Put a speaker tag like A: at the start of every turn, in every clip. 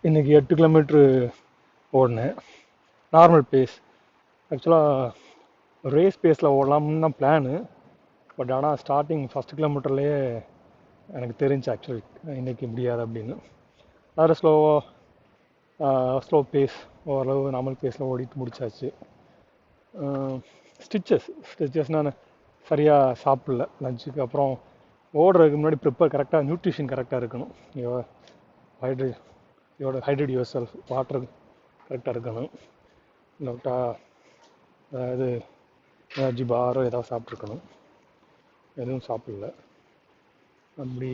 A: இன்றைக்கி 8 கிலோமீட்ரு ஓடினேன், normal base. ஆக்சுவலாக ரேஸ் பேஸில் ஓடலாம்னு தான் பிளானு. பட் ஆனால் ஸ்டார்டிங் ஃபஸ்ட் கிலோமீட்டர்லேயே எனக்கு தெரிஞ்சு ஆக்சுவலி இன்றைக்கி முடியாது அப்படின்னு. அதில் ஸ்லோ பேஸ், ஓரளவு நார்மல் பேஸில் ஓடிட்டு முடிச்சாச்சு. ஸ்டிச்சஸ் நான் சரியாக சாப்பிடல லஞ்சுக்கு. அப்புறம் ஓடுறதுக்கு முன்னாடி ப்ரிப்பேர் கரெக்டாக, நியூட்ரிஷன் கரெக்டாக இருக்கணும். ஹைட்ரேட் யுவர் செல்ஃப், வாட்டர் கரெக்டாக இருக்கணும். இல்லாட்டா அதாவது எனர்ஜி பாரோ ஏதாவது சாப்பிட்ருக்கணும். எதுவும் சாப்பிடல. அப்படி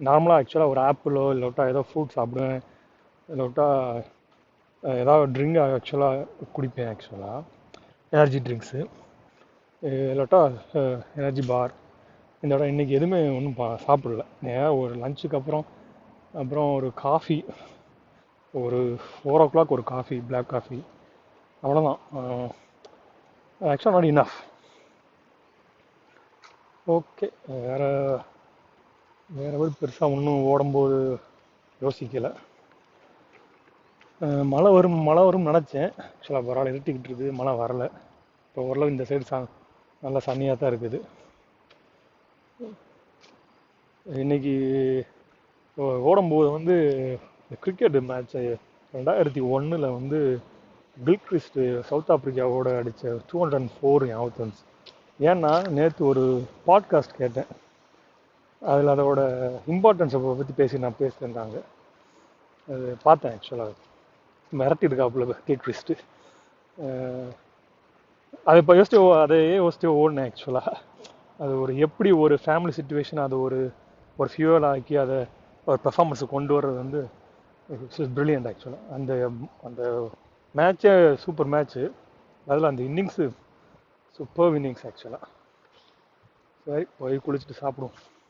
A: நார்மலாக ஆக்சுவலாக ஒரு ஆப்பிளோ இல்லாட்டா ஏதோ ஃப்ரூட் சாப்பிடுவேன், இல்லாட்டா ஏதாவது ட்ரிங்க் ஆக்சுவலாக குடிப்பேன். ஆக்சுவலாக எனர்ஜி ட்ரிங்க்ஸு இல்லாட்டா எனர்ஜி பார். இந்த இடம் இன்றைக்கி எதுவுமே ஒன்றும் சாப்பிடல. நேராக ஒரு லஞ்சுக்கு அப்புறம் ஒரு காஃபி, ஒரு 4 o'clock ஒரு காஃபி, பிளாக் காஃபி, அவ்வளோதான். ஆக்சுவலாக நாட் இனஃப். ஓகே, வேறு எதுவும் பெருசாக ஒன்றும் ஓடும்போது யோசிக்கலை. மழை வரும் நினச்சேன். ஆக்சுவலாக பரவாயில்ல, இருட்டிக்கிட்டு இருக்குது, மழை வரலை. இப்போ ஓரளவு இந்த சைடு நல்லா சன்னியாக தான் இருக்குது. இன்றைக்கி ஓடும்போது வந்து கிரிக்கெட் மேட்ச்சு 2001 வந்து கில்கிறிஸ்ட் சவுத் ஆப்பிரிக்காவோட அடித்த 204 ஞாபகத்து வந்துச்சு. ஏன்னா நேற்று ஒரு பாட்காஸ்ட் கேட்டேன், அதில் அதோட இம்பார்ட்டன்ஸை பற்றி நான் பேசியிருந்தாங்க. அது பார்த்தேன். ஆக்சுவலாக மிரட்டி இருக்காப்புல கில்கிறிஸ்ட்டு. அதை இப்போ யோசிச்சு ஓடினேன். ஆக்சுவலாக அது எப்படி ஒரு ஃபேமிலி சுச்சுவேஷன் அது ஒரு ஃபியூவல் ஆக்கி அதை ஒரு பெர்ஃபார்மன்ஸை கொண்டு வர்றது வந்து இட்ஸ் பிரில்லியன்ட். ஆக்சுவலாக அந்த மேட்சே சூப்பர் மேட்ச்சு. அதில் அந்த இன்னிங்ஸு சூப்பர் இன்னிங்ஸ். ஆக்சுவலாக சரி, போய் குளிச்சுட்டு சாப்பிடுவோம்.